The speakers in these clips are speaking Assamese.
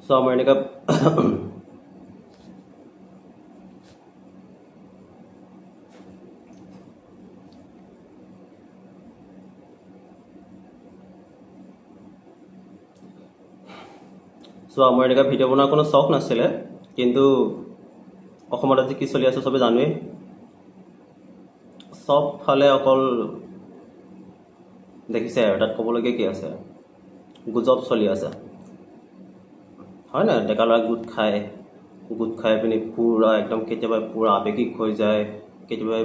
So আমাৰ এনেকা আমাৰ এনেকা ভিডিঅ' বনোৱাৰ কোনো চখ নাছিলে, কিন্তু অসমত আজি কি চলি আছে চবে জানোৱেই। চব ফালে অকল দেখিছে আৰু তাত ক'বলগীয়া কি আছে, গুজব চলি আছে হয় না। ডেকা ল'ৰা গোট খাই পিনি পূৰা একদম কেতিয়াবা পূৰা আৱেগিক হৈ যায়, কেতিয়াবা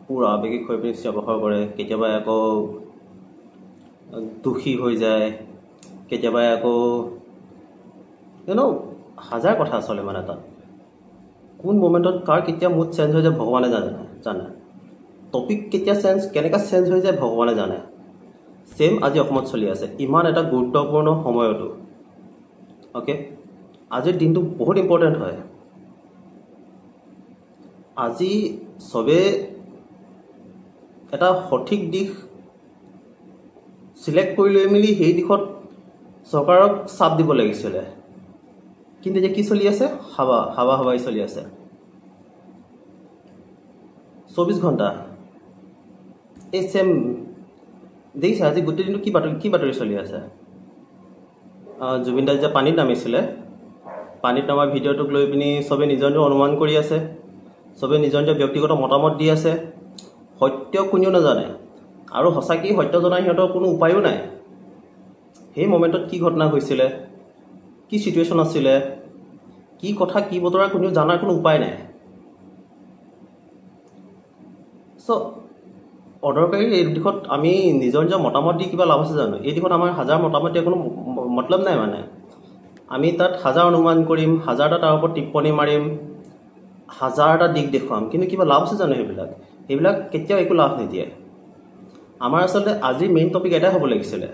পূৰা আৱেগিক হৈ পিনি চিঞৰ-বাখৰ কৰে, কেতিয়াবা আকৌ দুখী হৈ যায়, কেতিয়াবা আকৌ হাজাৰ কথা চলে মানে। তাত কোন মমেণ্টত কাৰ কেতিয়া মুড চেঞ্জ হৈ যায় ভগৱানে জানে। টপিক কেতিয়া কেনেকৈ চেঞ্জ হৈ যায় ভগৱানে জানে। ছেম আজি অসমত চলি আছে, ইমান এটা গুৰুত্বপূৰ্ণ সময়তো। অ'কে, আজিৰ দিনটো বহুত ইম্পৰ্টেণ্ট হয়। আজি চবে এটা সঠিক দিশ চিলেক্ট কৰি লৈ মেলি সেই দিশত চৰকাৰক চাপ দিব লাগিছিলে, কিন্তু এতিয়া কি চলি আছে, হাৱাই চলি আছে। 24 ঘণ্টা এই ছেম দেখিছে। আজি গোটেই দিনটো কি বাতৰি চলি আছে। জুবিন দা যে পানীত নামিছিলে, পানীত নামাৰ ভিডিঅ'টোক লৈ পিনি চবে নিজৰ অনুমান কৰি আছে, চবে নিজৰ ব্যক্তিগত মতামত দি আছে। সত্য কোনেও নাজানে, আৰু সঁচাকৈ সত্য জনাৰ সিহঁতৰ কোনো উপায়ো নাই। সেই মমেণ্টত কি ঘটনা হৈছিলে, কি চিটুৱেশ্যন আছিলে, কি কথা কি বতৰা কোনেও জানাৰ কোনো উপায় নাই। চ' অদৰকাৰী এই দিশত আমি নিজৰ মতামত দি কিবা লাভ আছে জানো? এই দিশত আমাৰ হাজাৰ মতামত দিয়া কোনো মতলব নাই মানে। আমি তাত হাজাৰ অনুমান কৰিম, হাজাৰটা তাৰ ওপৰত টিপ্পনী মাৰিম, হাজাৰটা দিশ দেখুৱাম, কিন্তু কিবা লাভ আছে জানো? সেইবিলাক কেতিয়াও একো লাভ নিদিয়ে। আমাৰ আচলতে আজিৰ মেইন টপিক এটাই হ'ব লাগিছিলে,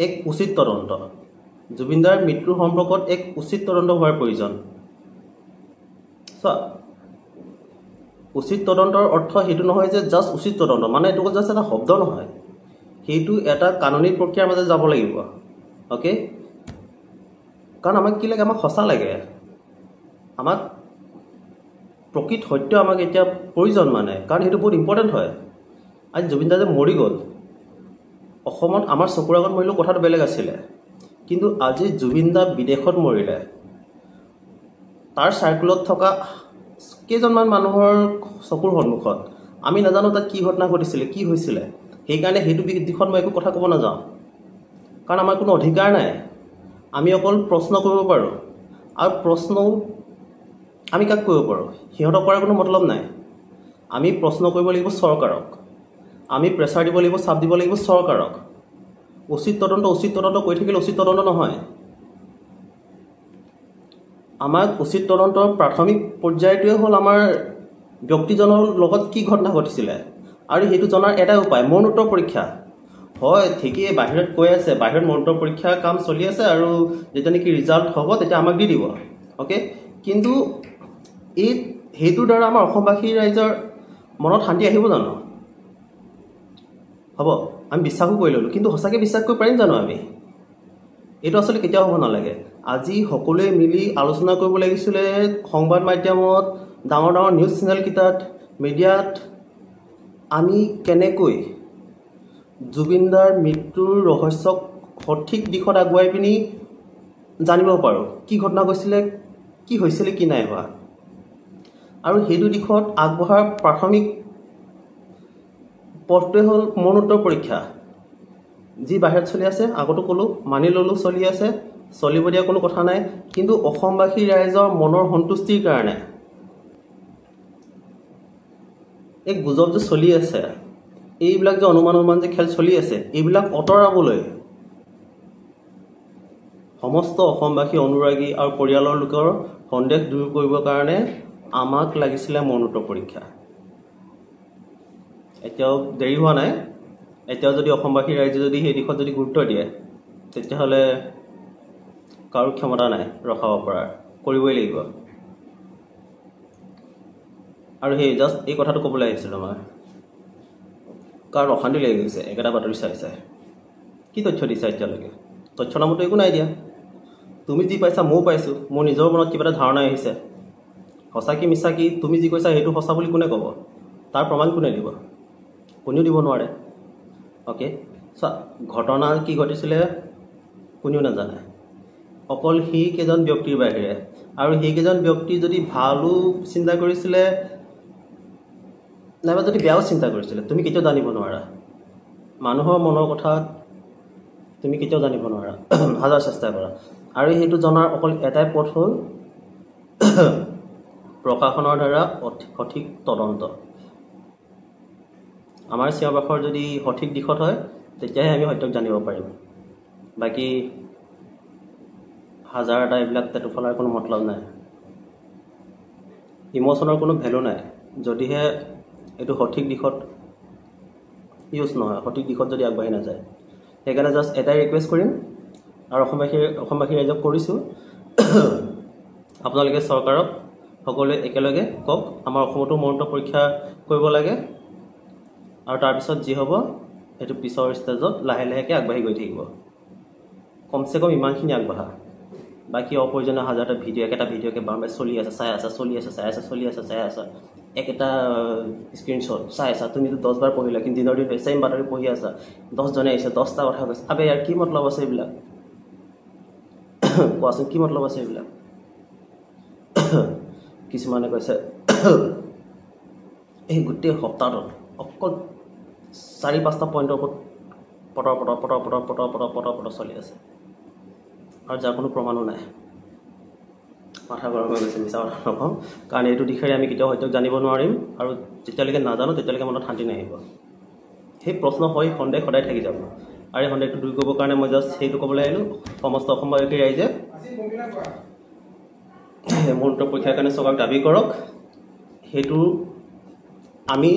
এক উচিত তদন্ত। জুবিনদাৰ মৃত্যুৰ সম্পৰ্কত এক উচিত তদন্ত হোৱাৰ প্ৰয়োজন। উচিত তদন্তৰ অৰ্থ সেইটো নহয় যে জাষ্ট উচিত তদন্ত মানে এইটো জাষ্ট এটা শব্দ নহয়, সেইটো এটা কানুনী প্ৰক্ৰিয়াৰ মাজত যাব লাগিব। অ'কে, কাৰণ আমাক কি লাগে, আমাক সঁচা লাগে, আমাক প্ৰকৃত সত্য আমাক এতিয়া প্ৰয়োজন মানে, কাৰণ সেইটো বহুত ইম্পৰ্টেণ্ট হয়। আজি জুবিনদা যে মৰি গ'ল, অসমত আমাৰ চকুৰ আগত মৰিলেও কথাটো বেলেগ আছিলে, কিন্তু আজি জুবিনদা বিদেশত মৰিলে, তাৰ চাৰ্কুলত থকা কেইজনমান মানুহৰ চকুৰ সন্মুখত আমি নাজানো তাত কি ঘটনা ঘটিছিলে, কি হৈছিলে। সেইকাৰণে সেইটো দিশত মই একো কথা ক'ব নাযাওঁ, কাৰণ আমাৰ কোনো অধিকাৰ নাই। আমি অকল প্ৰশ্ন কৰিব পাৰোঁ, আৰু প্ৰশ্নও আমি কাক কৰিব পাৰোঁ, সিহঁতক কৰাৰ কোনো মতলব নাই। আমি প্ৰশ্ন কৰিব লাগিব চৰকাৰক, আমি প্ৰেছাৰ দিব লাগিব, চাপ দিব লাগিব চৰকাৰক। উচিত তদন্ত কৈ থাকিলে উচিত তদন্ত নহয়। আমাক উচিত তদন্তৰ প্ৰাথমিক পৰ্যায়টোৱে হ'ল আমাৰ ব্যক্তিজনৰ লগত কি ঘটনা ঘটিছিলে, আৰু সেইটো জনাৰ এটাই উপায়, মৰণোত্তৰ পৰীক্ষা। হয় ঠিকেই, বাহিৰত কৈ আছে, বাহিৰত মৰণোত্তৰ পৰীক্ষাৰ কাম চলি আছে, আৰু যেতিয়া নেকি ৰিজাল্ট হ'ব তেতিয়া আমাক দি দিব। অ'কে, কিন্তু সেইটোৰ দ্বাৰা আমাৰ অসমবাসী ৰাইজৰ মনত শান্তি আহিব জানো? হ'ব, আমি বিশ্বাসো কৰি ল'লোঁ, কিন্তু সঁচাকৈ বিশ্বাস কৰিব পাৰিম জানো আমি? এইটো আচলতে কেতিয়াও হ'ব নালাগে। আজি সকলোৱে মিলি আলোচনা কৰিব লাগিছিলে সংবাদ মাধ্যমত, ডাঙৰ নিউজ চেনেলকেইটাত, মিডিয়াত, আমি কেনেকৈ জুবিনদাৰ মৃত্যুৰ ৰহস্যক সঠিক দিশত আগুৱাই পিনি জানিব পাৰোঁ, কি ঘটনা গৈছিলে, কি হৈছিলে, কি নাই হোৱা। আৰু সেইটো দিশত আগবঢ়াৰ প্ৰাথমিক পথটোৱে হ'ল মৰণোত্তৰ পৰীক্ষা। যি বাহিৰত চলি আছে, আগতো ক'লোঁ, মানি ল'লোঁ, চলি আছে, চলিব দিয়া কোনো কথা নাই, কিন্তু অসমবাসী ৰাইজৰ মনৰ সন্তুষ্টিৰ কাৰণে এই গুজব যে চলি আছে, এইবিলাক যে অনুমান যে খেল চলি আছে, এইবিলাক আঁতৰাবলৈ সমস্ত অসমবাসী অনুৰাগী আৰু পৰিয়ালৰ লোকৰ সন্দেহ দূৰ কৰিবৰ কাৰণে আমাক লাগিছিলে মৰণোত্তৰ পৰীক্ষা। এতিয়াও দেৰি হোৱা নাই। এতিয়াও যদি অসমবাসী ৰাইজে যদি সেই দিশত যদি গুৰুত্ব দিয়ে, তেতিয়াহ'লে কাৰো ক্ষমতা নাই ৰখাব পৰাৰ, কৰিবই লাগিব। আৰু সেই জাষ্ট এই কথাটো ক'বলৈ আহিছিলোঁ মই, কাৰণ অশান্তি লাগি গৈছে একেটা বাতৰি চাই। কি তথ্য দিছে এতিয়ালৈকে? তথ্য নামতো একো নাই দিয়া তুমি যি পাইছা ময়ো পাইছোঁ মোৰ নিজৰ মনত কিবা এটা ধাৰণা আহিছে সঁচা কি মিছা কি তুমি যি কৈছা সেইটো সঁচা বুলি কোনে ক'ব তাৰ প্ৰমাণ কোনে দিব কোনেও দিব নোৱাৰে অ'কে চোৱা ঘটনা কি ঘটিছিলে কোনেও নাজানে অকল সেইকেইজন ব্যক্তিৰ বাহিৰে আৰু সেইকেইজন ব্যক্তি যদি ভালো চিন্তা কৰিছিলে নাইবা যদি বেয়াও চিন্তা কৰিছিলে তুমি কেতিয়াও জানিব নোৱাৰা মানুহৰ মনৰ কথা তুমি কেতিয়াও জানিব নোৱাৰা হাজাৰ চেষ্টা কৰা আৰু সেইটো জনাৰ অকল এটাই পথ হ'ল প্ৰশাসনৰ দ্বাৰা সঠিক তদন্ত আমাৰ চিঞৰ-বাখৰ যদি সঠিক দিশত হয় তেতিয়াহে আমি সত্যক জানিব পাৰিম বাকী হাজাৰটা এইবিলাক টেটু ফলাৰ কোনো মতলব নাই ইম'চনৰ কোনো ভেলু নাই যদিহে এইটো সঠিক দিশত ইউজ নহয় সঠিক দিশত যদি আগবাঢ়ি নাযায় সেইকাৰণে জাষ্ট এটাই ৰিকুৱেষ্ট কৰিম আৰু অসমবাসী ৰাইজক কৰিছোঁ আপোনালোকে চৰকাৰক সকলোৱে একেলগে কওক আমাৰ অসমতো মৰণোত্তৰ পৰীক্ষা কৰিব লাগে আৰু তাৰপিছত যি হ'ব সেইটো পিছৰ ষ্টেজত লাহে লাহেকৈ আগবাঢ়ি গৈ থাকিব কমচে কম ইমানখিনি আগবাঢ়া বাকী অপ্ৰয়োজনীয় হাজাৰটা ভিডিঅ' একেটা ভিডিঅ'কে বাৰম্বাৰ চলি আছে চাই আছা একেটা স্ক্ৰীনশ্বট চাই আছা তুমিতো 10 বাৰ পঢ়িলা কিন্তু দিনৰ দিন ছেইম বাতৰি পঢ়ি আছা 10জনে আহিছে 10টা কথা কৈছে আবে ইয়াৰ কি মতলব আছে এইবিলাক কোৱাচোন কি মতলব আছে এইবিলাক কিছুমানে কৈছে এই গোটেই সপ্তাহটোত অকল 4-5টা পইণ্টৰ ওপৰত পটৰ চলি আছে আৰু যাৰ কোনো প্ৰমাণো নাই মাথা গৰম হৈ গৈছে মিছা কথা নকওঁ কাৰণ এইটো দিশেৰে আমি কেতিয়াও সত্যক জানিব নোৱাৰিম আৰু যেতিয়ালৈকে নাজানো তেতিয়ালৈকে মনত শান্তি নাহিব সেই প্ৰশ্ন হৈ সন্দেহ সদায় থাকি যাব আৰু এই সন্দেহটো দূৰ কৰিবৰ কাৰণে মই জাষ্ট সেইটো ক'বলৈ আহিলোঁ সমস্ত অসমবাসী ৰাইজে মৰণোত্তৰ পৰীক্ষাৰ কাৰণে চৰকাৰক দাবী কৰক সেইটো আমি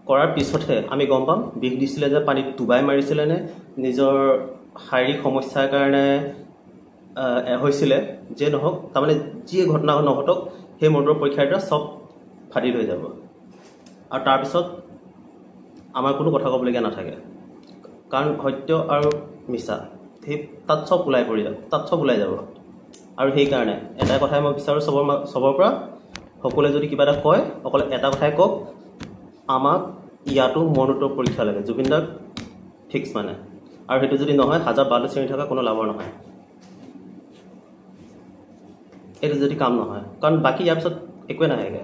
কৰাৰ পিছতহে আমি গম পাম বিষ দিছিলে যে পানীত ডুবাই মাৰিছিলে নে নিজৰ শাৰীৰিক সমস্যাৰ কাৰণে হৈছিলে যে নহওক তাৰমানে যিয়ে ঘটনা নহওক সেই মৰণোত্তৰ পৰীক্ষাৰ দ্বাৰা চব ফাদিল হৈ যাব আৰু তাৰপিছত আমাৰ কোনো কথা ক'বলগীয়া নাথাকে কাৰণ সত্য আৰু মিছা সেই তাত চব ওলাই যাব আৰু সেইকাৰণে এটাই কথাই মই বিচাৰোঁ চবৰ পৰা সকলোৱে যদি কিবা এটা কয় অকল এটা কথাই কওক আমাক ইয়াতো মৰণোত্তৰ পৰীক্ষা লাগে জুবিন দাক ফিক্স মানে আৰু সেইটো যদি নহয় হাজাৰ বালু চিঙি থকা কোনো লাভৰ নহয় এইটো যদি কাম নহয় কাৰণ বাকী ইয়াৰ পিছত একোৱে নাহেগৈ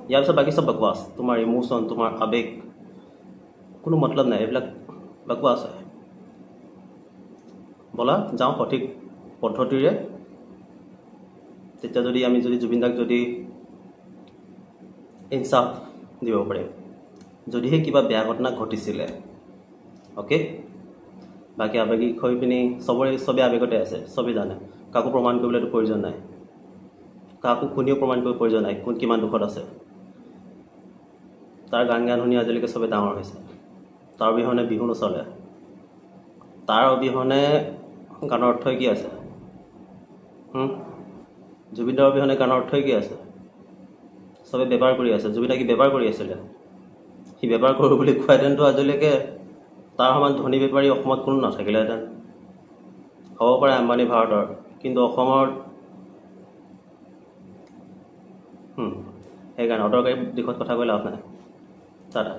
ইয়াৰ পিছত বাকী চব বকৱাছ তোমাৰ ইম'চন তোমাৰ আৱেগ কোনো মতলব নাই এইবিলাক বকৱাছ হয় ব'লা যাওঁ সঠিক পদ্ধতিৰে তেতিয়া যদি আমি জুবিন দাক যদি ইনচাফ দিব পাৰিম যদিহে কিবা বেয়া ঘটনা ঘটিছিলে অ'কে বাকী আৱেগিক হৈ পিনি চবেই আৱেগতে আছে চবেই জানে কাকো প্ৰমাণ কৰিবলৈতো প্ৰয়োজন নাই কাকো কোনেও প্ৰমাণ কৰিব প্ৰয়োজন নাই কোন কিমান দুখত আছে তাৰ গান শুনি আজিলৈকে চবেই ডাঙৰ হৈছে তাৰ অবিহনে বিহু নচলে তাৰ অবিহনে গানৰ অৰ্থই কি আছে জুবিনৰ অবিহনে গানৰ অৰ্থই কি আছে চবে বেপাৰ কৰি আছে জুবিনে কি বেপাৰ কৰি আছিলে সি বেপাৰ কৰোঁ বুলি কোৱাহেঁতেনতো আজিলৈকে তাৰ সমান ধনী বেপাৰী অসমত কোনো নাথাকিলেহেঁতেন হ'ব পাৰে আম্বানী ভাৰতৰ কিন্তু অসমৰ সেইকাৰণে অদৰকাৰী দিশত কথা কৈ লাভ নাই টাটা